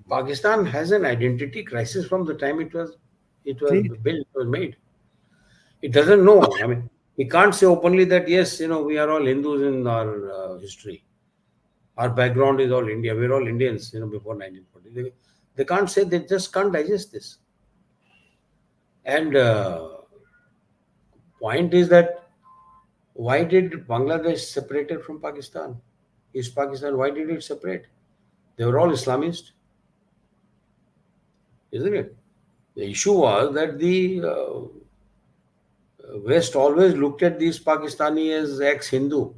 Pakistan has an identity crisis from the time it was Great. built, it was made. It doesn't know. I mean, we can't say openly that yes, we are all Hindus in our history. Our background is all India. We're all Indians, before 1940. They can't say. They just can't digest this. And point is that why did Bangladesh separated from Pakistan? East Pakistan, why did it separate? They were all Islamist, isn't it? The issue was that the West always looked at these Pakistani as ex-Hindu,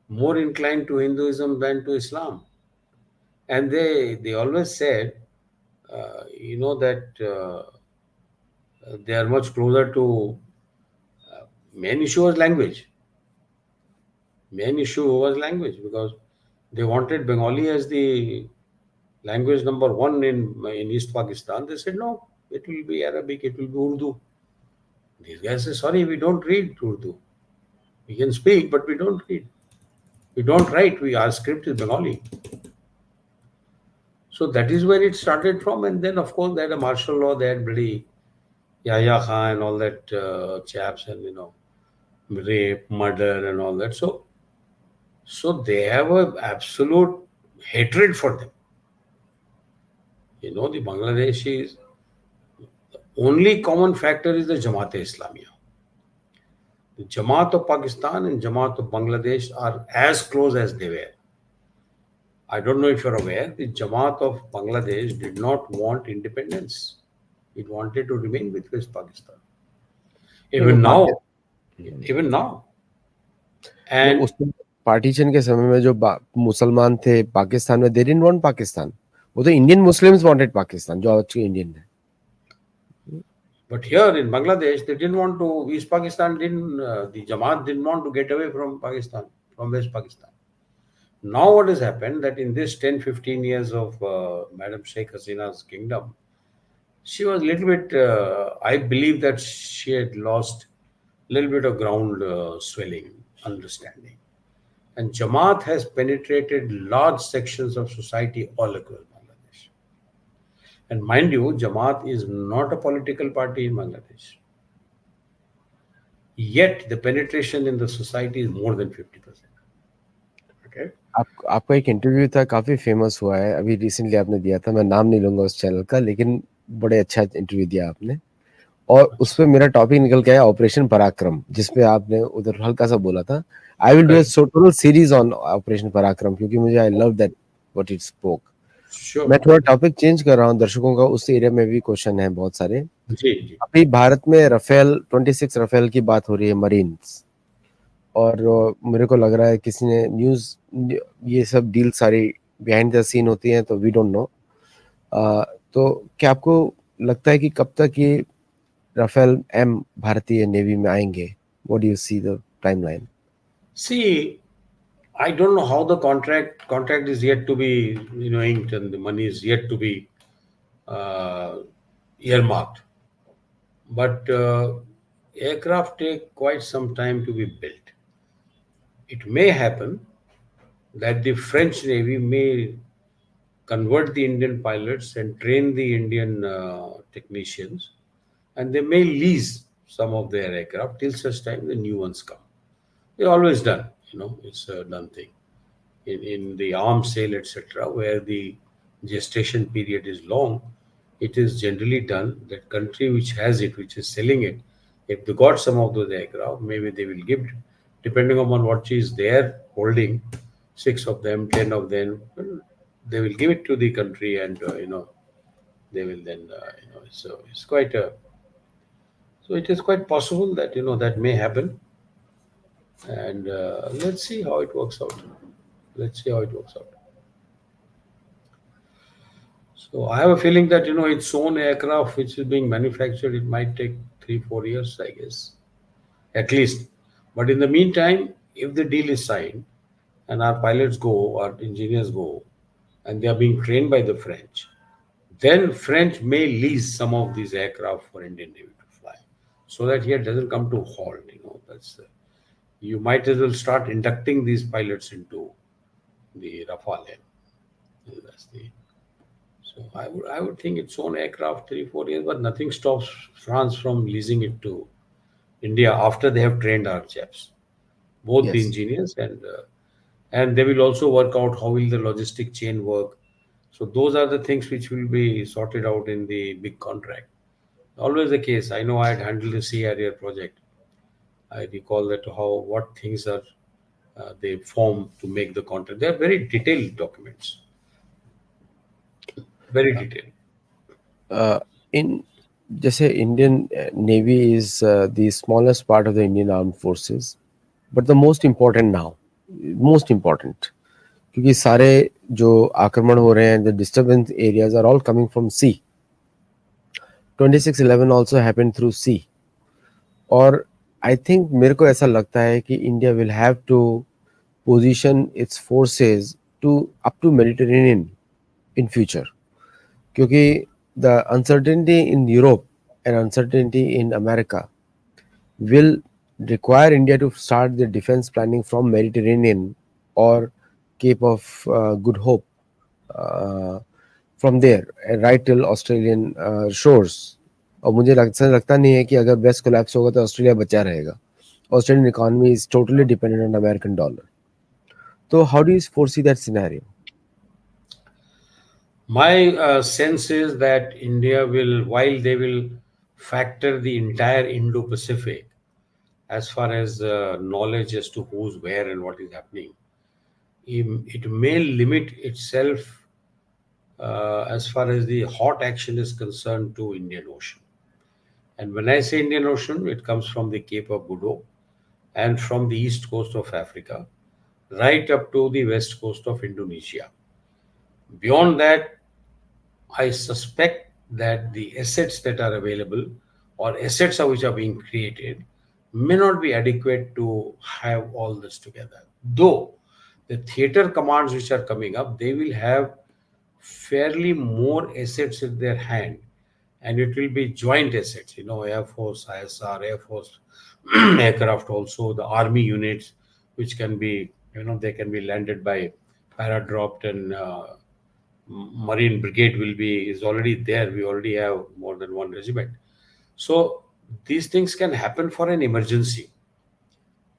more inclined to Hinduism than to Islam. And they always said, that they are much closer to main issue was language. Main issue was language because they wanted Bengali as the language number one in East Pakistan. They said no, it will be Arabic, it will be Urdu. These guys say sorry, we don't read Urdu. We can speak, but we don't read. We don't write. Our script is Bengali. So that is where it started from. And then, of course, they had a martial law. They had bloody Yahya Khan and all that chaps, and rape, murder, and all that. So they have a absolute hatred for them. The Bangladeshis. The only common factor is the Jamaat Islamia. The Jamaat of Pakistan and Jamaat of Bangladesh are as close as they were. I don't know if you're aware, the Jamaat of Bangladesh did not want independence. It wanted to remain with West Pakistan. नहीं वो Even पाकि now, even now. नहीं And उस partition के समय में जो मुसलमान थे पाकिस्तान में, दे डिडंट वांट पाकिस्तान. वो तो इंडियन मुस्लिम्स वांटेड पाकिस्तान, जो आज के इंडियन है. but here in Bangladesh, they didn't want to. East Pakistan didn't. The Jamaat didn't want to get away from Pakistan, from West Pakistan. Now, what has happened that in this 10, 15 years of Madam Shekhar Sinha's kingdom, she was a little bit. I believe that she had lost a little bit of ground swelling, understanding. And Jamaat has penetrated large sections of society all across Bangladesh. And mind you, Jamaat is not a political party in Bangladesh. Yet the penetration in the society is more than 50%. Okay? आपका एक interview था, काफी famous हुआ है, अभी recently आपने दिया था. मैं नाम नहीं लूंगा उस चैनल का, लेकिन बड़े अच्छा इंटरव्यू दिया आपने. और उस पे मेरा टॉपिक निकल के आया ऑपरेशन पराक्रम, जिसपे आपने उधर हल्का सा बोला था. I will do a Right. Total series on operation पराक्रम, क्योंकि मुझे I love that what it spoke. Sure. मैं थोड़ा टॉपिक चेंज कर रहा हूँ, दर्शकों का उस एरिया में भी क्वेश्चन है बहुत सारे. जी जी. अभी भारत में राफेल 26 राफेल की बात हो रही है, मरीन्स. और मेरे को लग रहा है किसी ने न्यूज, ये सब डील सारी बिहाइंड द सीन होती हैं, तो वी डोंट नो. तो क्या आपको लगता है कि कब तक ये राफेल एम भारतीय नेवी में आएंगे? What do you see the timeline? See, I don't know how the contract is yet to be inked and the money is yet to be uh, earmarked. But aircraft take quite some time to be built. It may happen that the French Navy may convert the Indian pilots and train the Indian technicians, and they may lease some of their aircraft till such time the new ones come. They always done, it's a done thing. In the arms sale, etc., where the gestation period is long, it is generally done that country which has it, which is selling it, if they got some of those aircraft, maybe they will give, depending upon what is there holding, 6 of them, 10 of them, they will give it to the country, and they will then, so it's quite a, so it is quite possible that that may happen, and let's see how it works out. Let's see how it works out. So I have a feeling that its own aircraft which is being manufactured, it might take 3 4 years, I guess, at least. But in the meantime, if the deal is signed and our pilots go, our engineers go, and they are being trained by the French, then French may lease some of these aircraft for Indian Navy to fly, so that here doesn't come to halt. You might as well start inducting these pilots into the Rafale. That's the So I would think its own aircraft 3 4 years, but nothing stops France from leasing it to India after they have trained our chaps, both the Yes. engineers and they will also work out how will the logistic chain work. So those are the things which will be sorted out in the big contract. Always the case. I know I had handled the Sea Harrier project. I recall that how what things are they form to make the contract. They are very detailed documents, very detailed. Uh, in जैसे Indian Navy is the smallest part of the Indian Armed Forces, but the most important now, most important, क्योंकि सारे जो आक्रमण हो रहे हैं, the disturbance areas are all coming from sea. 26/11 also happened through sea. और I think मेरे को ऐसा लगता है कि India will have to position its forces to up to Mediterranean in future, क्योंकि the uncertainty in Europe and uncertainty in America will require India to start the defense planning from Mediterranean or Cape of Good Hope, uh, from there right till Australian shores. और मुझे लगता नहीं है कि अगर waste collapse होगा तो Australia बचा रहेगा. Australian economy is totally dependent on American dollar. तो how do you foresee that scenario? My sense is that India will, while they will factor the entire Indo-Pacific as far as knowledge as to who's where and what is happening, it may limit itself as far as the hot action is concerned to Indian Ocean. And when I say Indian Ocean, it comes from the Cape of Good Hope and from the east coast of Africa right up to the west coast of Indonesia. Beyond that, I suspect that the assets that are available or assets which are being created may not be adequate to have all this together. Though the theater commands which are coming up, they will have fairly more assets in their hand, and it will be joint assets, Air Force, ISR, Air Force, aircraft also, the army units, which can be, they can be landed by paradropped and Marine Brigade will be is already there. We already have more than one regiment. So these things can happen for an emergency.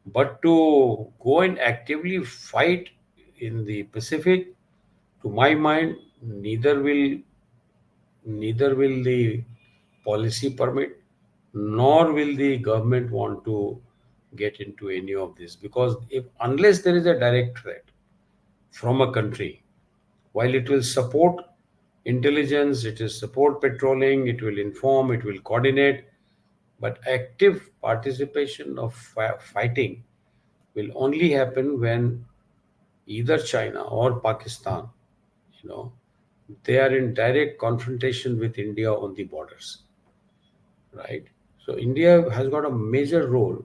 But to go and actively fight in the Pacific, to my mind, neither will the policy permit, nor will the government want to get into any of this, because if unless there is a direct threat from a country, while it will support intelligence, it will support patrolling, it will inform, it will coordinate, but active participation of fighting will only happen when either China or Pakistan, you know, they are in direct confrontation with India on the borders, right? So India has got a major role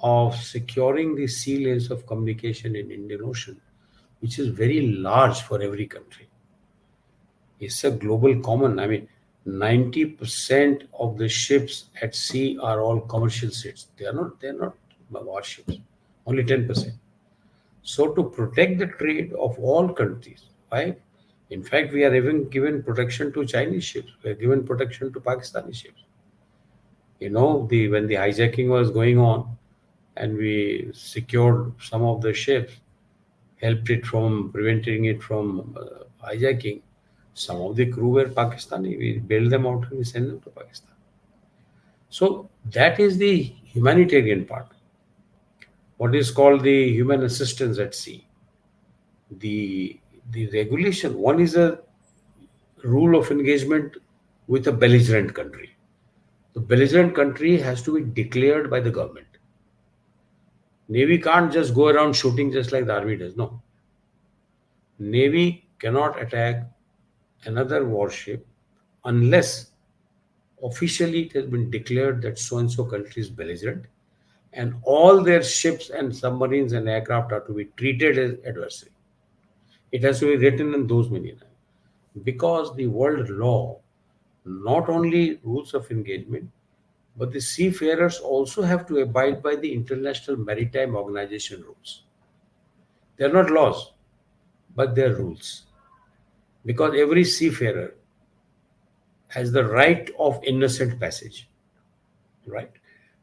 of securing the sea lanes of communication in Indian Ocean, which is very large for every country. It's a global common. I mean, 90% of the ships at sea are all commercial ships. They are not warships. Only 10%. So to protect the trade of all countries, right? In fact, we are even given protection to Chinese ships. We are given protection to Pakistani ships. The when the hijacking was going on, and we secured some of the ships, helped it from preventing it from hijacking. Some of the crew were Pakistani. We bailed them out and we sent them to Pakistan. So that is the humanitarian part. What is called the human assistance at sea. The the regulation. One is a rule of engagement with a belligerent country. The belligerent country has to be declared by the government. Navy can't just go around shooting just like the army does. No. Navy cannot attack another warship unless officially it has been declared that so and so country is belligerent, and all their ships and submarines and aircraft are to be treated as adversary. It has to be written in those many lines, because the world law not only rules of engagement, but the seafarers also have to abide by the International Maritime Organization rules. They are not laws, but they are rules. because every seafarer has the right of innocent passage, right?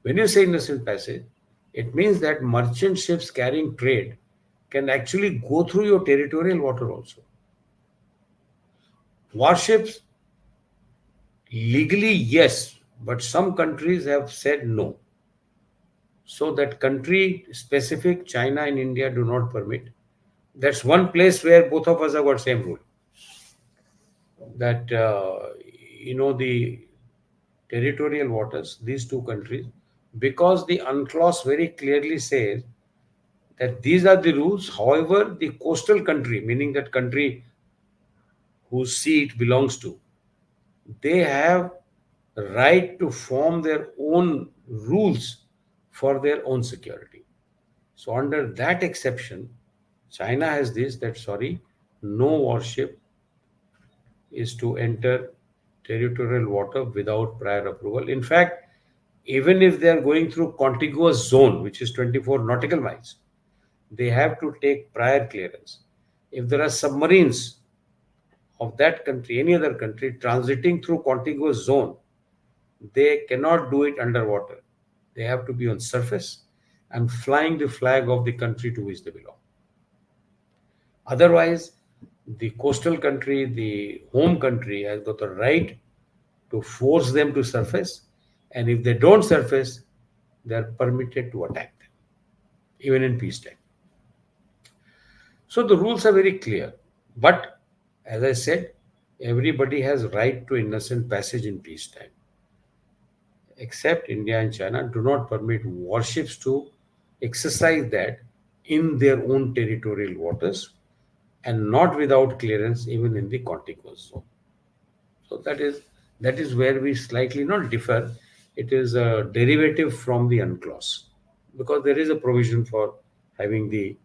When you say innocent passage, it means that merchant ships carrying trade can actually go through your territorial water also. Warships, legally, yes, but some countries have said no. So that country specific, China and India do not permit. That's one place where both of us have got same rule. That the territorial waters, these two countries, because the UNCLOS very clearly says that these are the rules. However, the coastal country, meaning that country whose sea it belongs to, they have right to form their own rules for their own security. So under that exception, China has this that sorry, no warship is to enter territorial water without prior approval. In fact, even if they are going through contiguous zone, which is 24 nautical miles, they have to take prior clearance. If there are submarines of that country, any other country, transiting through contiguous zone, they cannot do it underwater. They have to be on surface and flying the flag of the country to which they belong. Otherwise, the coastal country, the home country, has got the right to force them to surface, and if they don't surface, they are permitted to attack them, even in peacetime. So the rules are very clear. But as I said, everybody has right to innocent passage in peacetime. Except India and China do not permit warships to exercise that in their own territorial waters and not without clearance even in the contiguous zone. So that is where we slightly not differ. It is a derivative from the UNCLOS because there is a provision for having the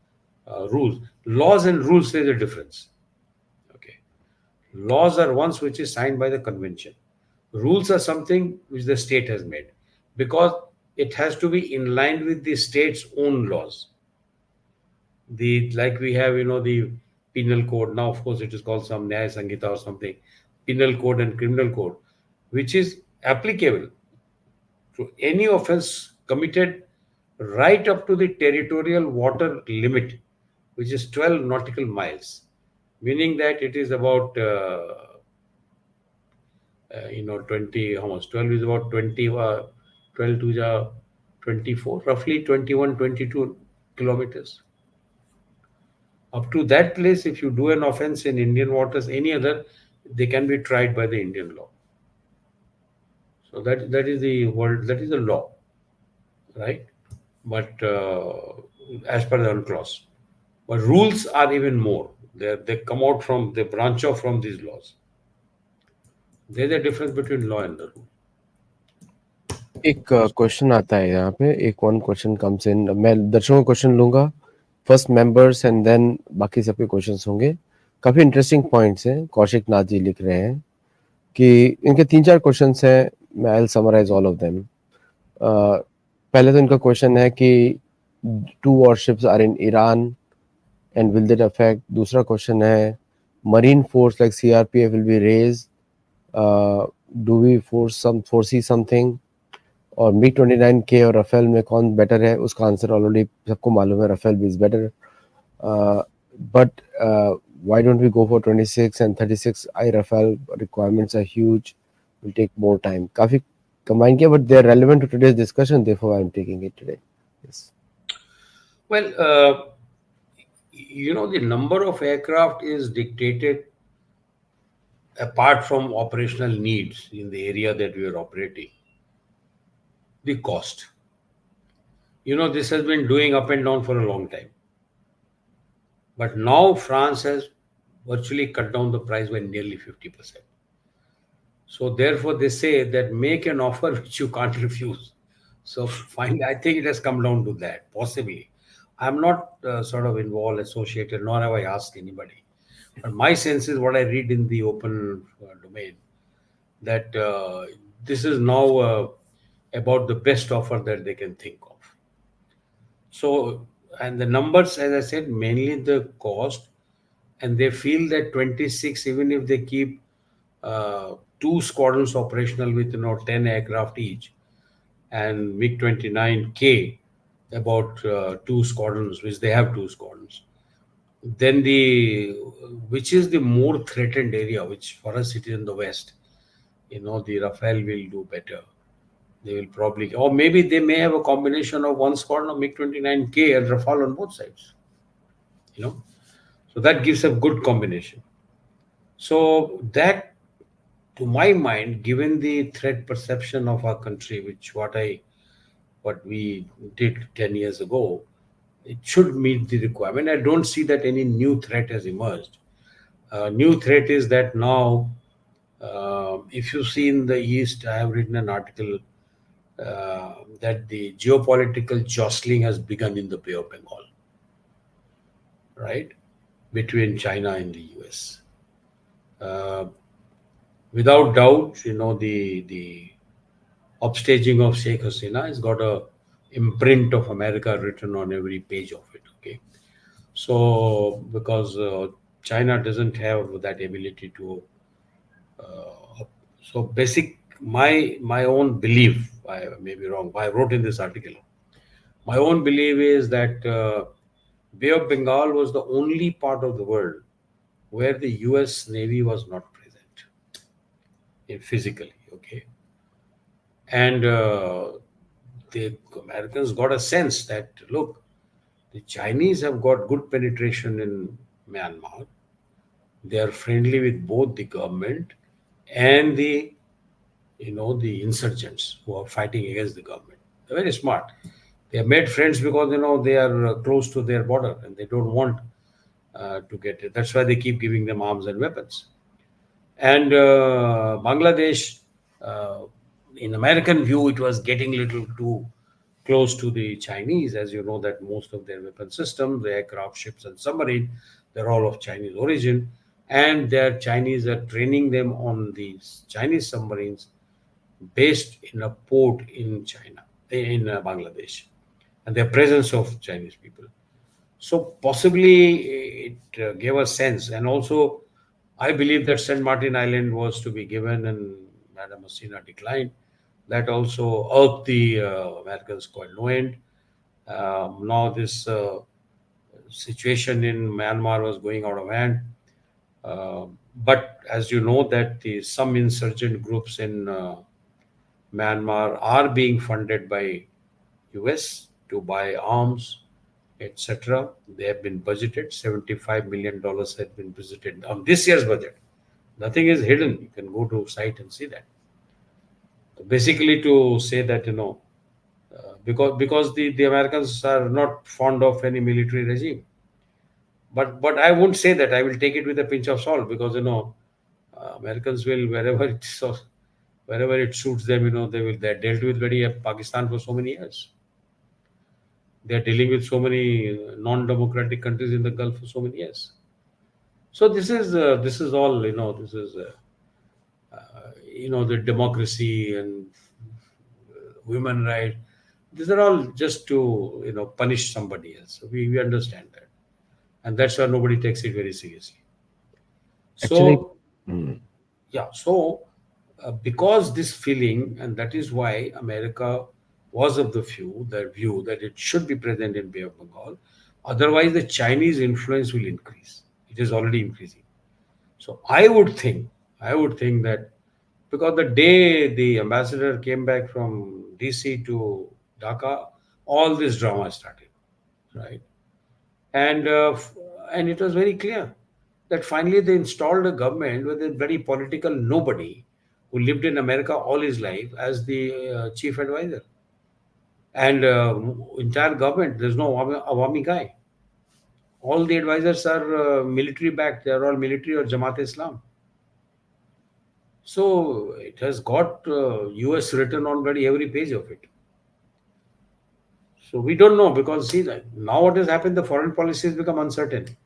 rules. Laws and rules, there is a difference. Okay, laws are ones which is signed by the convention. Rules are something which the state has made because it has to be in line with the state's own laws. The like we have the penal code now, of course it is called some Nyaya Sanghita or something, penal code and criminal code, which is applicable to any offense committed right up to the territorial water limit, which is 12 nautical miles, meaning that it is about 20, how much, 12 is about 20, 12 to the 24, roughly 21, 22 kilometers. Up to that place, if you do an offense in Indian waters, any other, they can be tried by the Indian law. So that is the world, that is the law, right? But as per the clause, but rules are even more. They come out from, they branch off from these laws. There's a difference between law and the rule. एक question आता है यहाँ पे, एक one question comes in, मैं दर्शकों का question लूंगा फर्स्ट मेंबर्स एंड देन बाकी सबके क्वेश्चंस होंगे. काफी इंटरेस्टिंग पॉइंट्स हैं. कौशिक नाथ जी लिख रहे हैं कि इनके 3-4 क्वेश्चंस हैं. मैं I will summarize all of them. पहले तो इनका क्वेश्चन है कि 2 warships are in Iran and will that affect. दूसरा क्वेश्चन है marine force like CRPF will be raised, do we foresee something, और मिग 29K और राफेल में कौन बेटर है, उसका आंसर ऑलरेडी सबको मालूम है, Rafale is better. But why don't we go for 26 and 36i Rafale? Requirements are huge, will take more time. काफी combine किया, but they are relevant to today's discussion, therefore I am taking it today. Yes. Well, the number of aircraft is dictated apart from operational needs in the area that we are operating. The cost. This has been doing up and down for a long time. But now France has virtually cut down the price by nearly 50%. So therefore they say that make an offer which you can't refuse. So finally, I think it has come down to that, possibly. I'm not sort of involved, associated, nor have I asked anybody. But my sense is what I read in the open domain, that this is now about the best offer that they can think of. So, and the numbers, as I said, mainly the cost. and they feel that 26, even if they keep two squadrons operational with 10 aircraft each, and MiG 29K about two squadrons, which they have two squadrons, then the which is the more threatened area, which for us it is in the west. The Rafale will do better. They will probably, or maybe they may have a combination of one squadron of MiG 29K and Rafale on both sides. You know, so that gives a good combination. So that, to my mind, given the threat perception of our country, which what we did 10 years ago, it should meet the requirement. I don't see that any new threat has emerged. New threat is that now, if you see in the East, I have written an article that the geopolitical jostling has begun in the Bay of Bengal, right, between China and the US. Uh, Without doubt, the upstaging of Shekhar Sinha has got a imprint of America written on every page of it. Okay, so because China doesn't have that ability to, so basic my own belief. I may be wrong. I wrote in this article. My own belief is that Bay of Bengal was the only part of the world where the U.S. Navy was not present physically. Okay, and the Americans got a sense that, look, the Chinese have got good penetration in Myanmar. They are friendly with both the government and the insurgents who are fighting against the government. They're very smart. They have made friends because they are close to their border and they don't want to get it. That's why they keep giving them arms and weapons. And Bangladesh, uh, in American view, it was getting a little too close to the Chinese. As you know, that most of their weapon systems, the aircraft, ships, and submarine, they're all of Chinese origin, and their Chinese are training them on these Chinese submarines based in a port in China, in Bangladesh, and their presence of Chinese people. So possibly it gave a sense, and also I believe that St. Martin Island was to be given, and Madam Hasina declined. That also irked the Americans quite no end. Now this situation in Myanmar was going out of hand. Uh, but as you know, that some insurgent groups in Myanmar are being funded by US to buy arms, etc. They have been budgeted. $75 million has been budgeted on this year's budget. Nothing is hidden. You can go to site and see that. Basically, to say that because the Americans are not fond of any military regime. But I won't say that. I will take it with a pinch of salt because Americans will wherever it suits them. They're dealt with very Pakistan for so many years. They're dealing with so many non-democratic countries in the Gulf for so many years. So this is all this is the democracy and women rights. These are all just to punish somebody else. So we understand that, and that's why nobody takes it very seriously. Actually, So mm, yeah, so because this feeling, and that is why America was of the view that it should be present in Bay of Bengal. Otherwise, the Chinese influence will increase. It is already increasing. So I would think that because the day the ambassador came back from DC to Dhaka, all this drama started, right? And and it was very clear that finally they installed a government with a very political nobody who lived in America all his life as the chief advisor, and entire government. There's no Awami guy. All the advisors are military backed. They are all military or Jamaat Islam. So it has got US written on very every page of it. So we don't know because see that now what has happened, the foreign policy has become uncertain.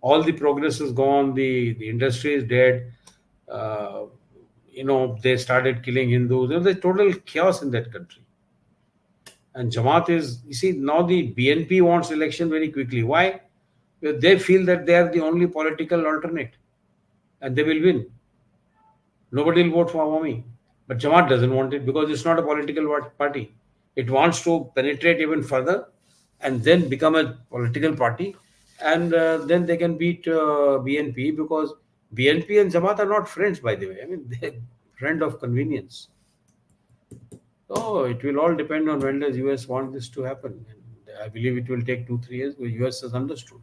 All the progress is gone, the industry is dead. Uh, they started killing Hindus. There was a total chaos in that country. And Jamaat is, you see, now the BNP wants election very quickly. Why? They feel that they are the only political alternate and they will win. Nobody will vote for Awami. But Jamaat doesn't want it because it's not a political party. It wants to penetrate even further and then become a political party. And then they can beat BNP because BNP and Jamaat are not friends, by the way. I mean, they're friend of convenience. So it will all depend on when does US want this to happen. And I believe it will take 2-3 years. The US has understood.